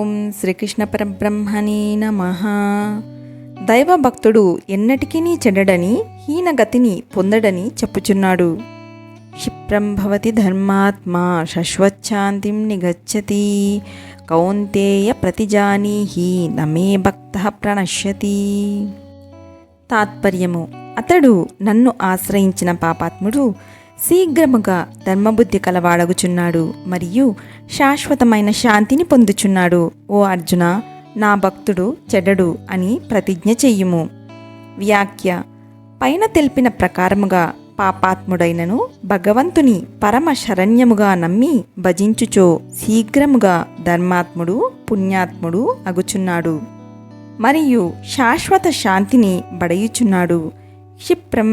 ఓం శ్రీకృష్ణ పరబ్రహ్మణే నమః. దైవభక్తుడు ఎన్నటికీ చెడడని హీనగతిని పొందడని చెప్పుచున్నాడు. క్షిప్రం భవతి ధర్మాత్మా శశ్వచ్ఛాంతిం నిగచ్చతి కౌంతేయ ప్రతిజానీహి నమే భక్తః ప్రణశ్యతి. తాత్పర్యము: అతడు నన్ను ఆశ్రయించిన పాపాత్ముడు శీఘ్రముగా ధర్మబుద్ధి కలవాడగుచున్నాడు మరియు శాశ్వతమైన శాంతిని పొందుచున్నాడు. ఓ అర్జున, నా భక్తుడు చెడ్డడు అని ప్రతిజ్ఞ చెయ్యుము. వ్యాఖ్య: పైన తెలిపిన ప్రకారముగా పాపాత్ముడైనను భగవంతుని పరమ శరణ్యముగా నమ్మి భజించుచో శీఘ్రముగా ధర్మాత్ముడు పుణ్యాత్ముడు అగుచున్నాడు మరియు శాశ్వత శాంతిని బడయుచున్నాడు. క్షిప్రం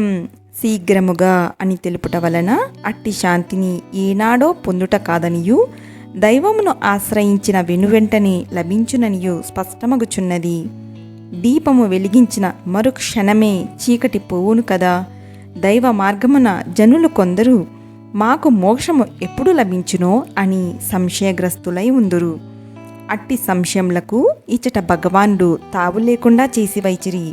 శీఘ్రముగా అని తెలుపుట వలన అట్టి శాంతిని ఏనాడో పొందుట కాదనియు దైవమును ఆశ్రయించిన వెనువెంటనే లభించుననియు స్పష్టమగుచున్నది. దీపము వెలిగించిన మరుక్షణమే చీకటి పోవును కదా. దైవ మార్గమున జనులు కొందరు మాకు మోక్షము ఎప్పుడు లభించునో అని సంశయగ్రస్తులై ఉందురు. అట్టి సంశయములకు ఇచ్చట భగవానుడు తావు లేకుండా చేసి వైచిరి.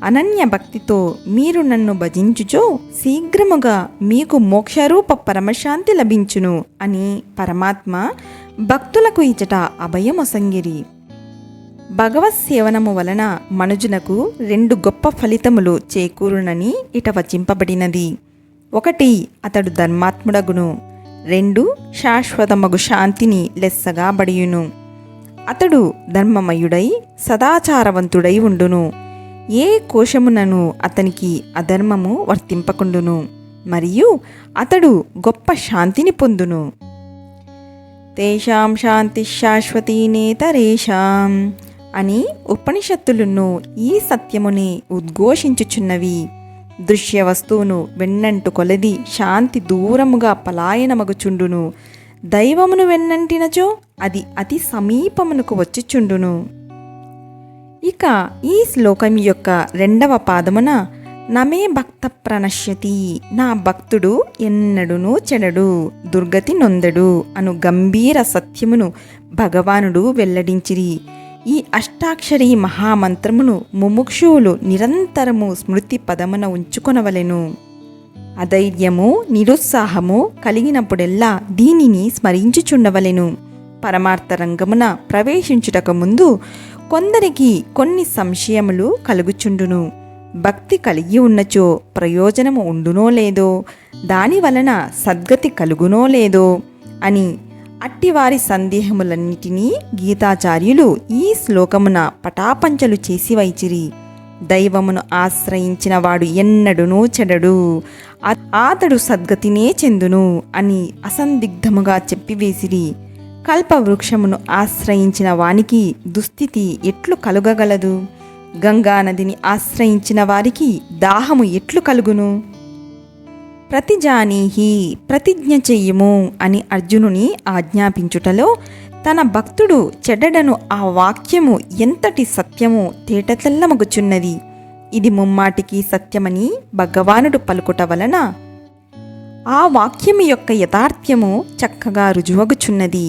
అనన్య భక్తితో మీరు నన్ను భజించుచో శీఘ్రముగా మీకు మోక్షరూప పరమశాంతి లభించును అని పరమాత్మ భక్తులకు ఇచ్చట అభయమొసంగిరి. భగవత్ సేవనము వలన మనుజునకు 2 గొప్ప ఫలితములు చేకూరునని ఇట వచింపబడినది. 1, అతడు ధర్మాత్ముడగును. 2, శాశ్వతమగు శాంతిని లెస్సగా బడియును. అతడు ధర్మమయుడై సదాచారవంతుడై ఉండును. ఏ కోశమునను అతనికి అధర్మము వర్తింపకుండును మరియు అతడు గొప్ప శాంతిని పొందును. తేషాం శాంతి శాశ్వతీ నేతరేషాం అని ఉపనిషత్తులను ఈ సత్యముని ఉద్ఘోషించుచున్నవి. దృశ్య వస్తువును వెన్నంటు కొలది శాంతి దూరముగా పలాయనమగుచుండును. దైవమును వెన్నంటినచో అది అతి సమీపమునకు వచ్చిచుండును. ఇక ఈ శ్లోకం యొక్క 2వ పాదమున నమే భక్త ప్రణశ్యతి, నా భక్తుడు ఎన్నడునూ చెడడు, దుర్గతి నొందడు అను గంభీర సత్యమును భగవానుడు వెల్లడించిరి. ఈ అష్టాక్షరీ మహామంత్రమును ముముక్షువులు నిరంతరము స్మృతి పదమున ఉంచుకొనవలెను. అధైర్యము నిరుత్సాహము కలిగినప్పుడెల్లా దీనిని స్మరించుచుండవలెను. పరమార్థ రంగమున ప్రవేశించుటకు ముందు కొందరికి కొన్ని సంశయములు కలుగుచుండును. భక్తి కలిగి ఉన్నచో ప్రయోజనము ఉండునో లేదో, దాని వలన సద్గతి కలుగునో లేదో అని అట్టివారి సందేహములన్నిటినీ గీతాచార్యులు ఈ శ్లోకమున పటాపంచలు చేసి వైచిరి. దైవమును ఆశ్రయించిన వాడు ఎన్నడునూ చెడడు, అతడు సద్గతినే చెందును అని అసందిగ్ధముగా చెప్పివేసిరి. కల్పవృక్షమును ఆశ్రయించిన వానికి దుస్థితి ఎట్లు కలుగగలదు? గంగానదిని ఆశ్రయించిన వారికి దాహము ఎట్లు కలుగును? ప్రతిజానీహి, ప్రతిజ్ఞ చెయ్యము అని అర్జునుని ఆజ్ఞాపించుటలో తన భక్తుడు చెడ్డడను ఆ వాక్యము ఎంతటి సత్యము తేటతెల్లమగుచున్నది. ఇది ముమ్మాటికి సత్యమని భగవానుడు పలుకుట వలన ఆ వాక్యము యొక్క యథార్థ్యము చక్కగా రుజువగుచున్నది.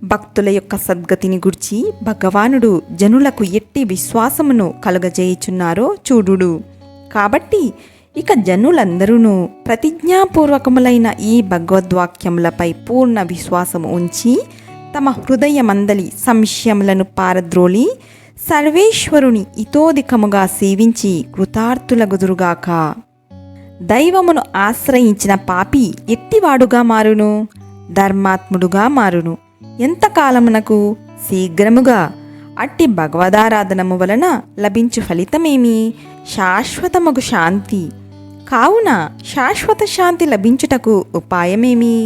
భక్తుల యొక్క సద్గతిని గుర్చి భగవానుడు జనులకు ఎట్టి విశ్వాసమును కలుగజేయుచున్నారో చూడుడు. కాబట్టి ఇక జనులందరూ ప్రతిజ్ఞాపూర్వకములైన ఈ భగవద్వాక్యములపై పూర్ణ విశ్వాసము ఉంచి తమ హృదయమందలి సంశయములను పారద్రోలి సర్వేశ్వరుని ఇతోధికముగా సేవించి కృతార్థులగుదురుగాక. దైవమును ఆశ్రయించిన పాపి ఎట్టివాడుగా మారును? ధర్మాత్ముడుగా మారును. ఎంతకాలమునకు? శీఘ్రముగా. అట్టి భగవదారాధనము వలన లభించు ఫలితమేమి? శాశ్వతమగు శాంతి. కావున శాశ్వత శాంతి లభించుటకు ఉపాయమేమి?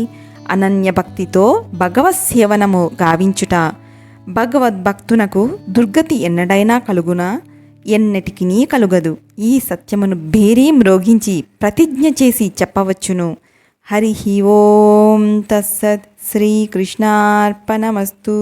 అనన్యభక్తితో భగవత్ సేవనము గావించుట. భగవద్భక్తునకు దుర్గతి ఎన్నడైనా కలుగునా? ఎన్నటికినీ కలుగదు. ఈ సత్యమును భేరీ మ్రోగించి ప్రతిజ్ఞ చేసి చెప్పవచ్చును. హరి ఓం తస్సత్. శ్రీకృష్ణార్పణమస్తు.